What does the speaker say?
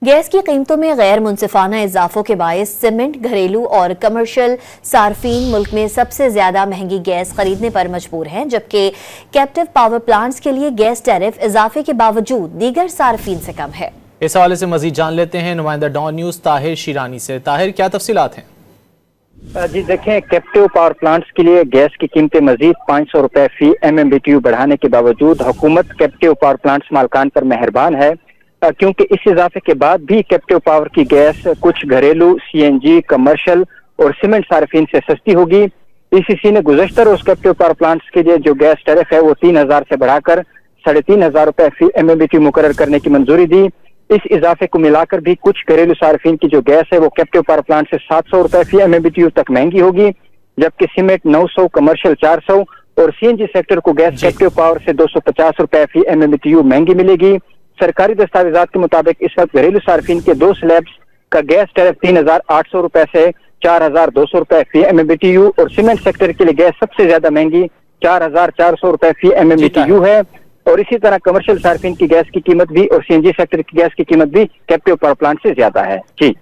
Gas की कीमतों में गैर मुनसिफाना इजाफों के बायस सीमेंट, घरेलू और कमर्शियल सार्फिन मुल्क में सबसे ज्यादा महंगी गैस खरीदने पर मजबूर हैं, जबकि कैप्टिव पावर प्लांट्स के लिए गैस टैरिफ इजाफे के बावजूद दीगर सार्फिन से कम है। इस हवाले से मजीद जान लेते हैं नुमाइंदा डॉन न्यूज ताहिर शिरानी से। ताहिर, क्या तफसीलात हैं? जी देखें, कैप्टिव पावर प्लांट्स के लिए गैस की कीमतें मजीद 500 रुपए फी MMBTU बढ़ाने के बावजूद हुकूमत कैप्टिव पावर प्लांट्स मालकान पर मेहरबान है, क्योंकि इस इजाफे के बाद भी कैप्टिव पावर की गैस कुछ घरेलू, CNG, कमर्शियल और सीमेंट सार्फिन से सस्ती होगी। ECC ने गुज़श्ता रोज कैप्टिव पावर प्लांट्स के लिए जो गैस टैरिफ है वो 3000 से बढ़ाकर 3500 रुपए फी MMBTU मुकर्रर करने की मंजूरी दी। इस इजाफे को मिलाकर भी कुछ घरेलू सार्फिन की जो गैस है वो कैप्टिव पावर प्लांट से 700 रुपए फी MMBTU तक महंगी होगी, जबकि सीमेंट 900, कमर्शियल 400 और CNG सेक्टर को गैस कैप्टिव पावर से 250 रुपए फी MMBTU महंगी मिलेगी। सरकारी दस्तावेजात के मुताबिक इस वक्त घरेलू सार्फिन के 2 स्लैब्स का गैस टैरिफ 3800 रुपए से 4200 रुपए फी MMBTU और सीमेंट सेक्टर के लिए गैस सबसे ज्यादा महंगी 4400 रुपए फी MMBTU है। और इसी तरह कमर्शियल सार्फिन की गैस की कीमत भी और CNG सेक्टर की गैस की कीमत भी कैप्टिव पावर प्लांट से ज्यादा है। जी।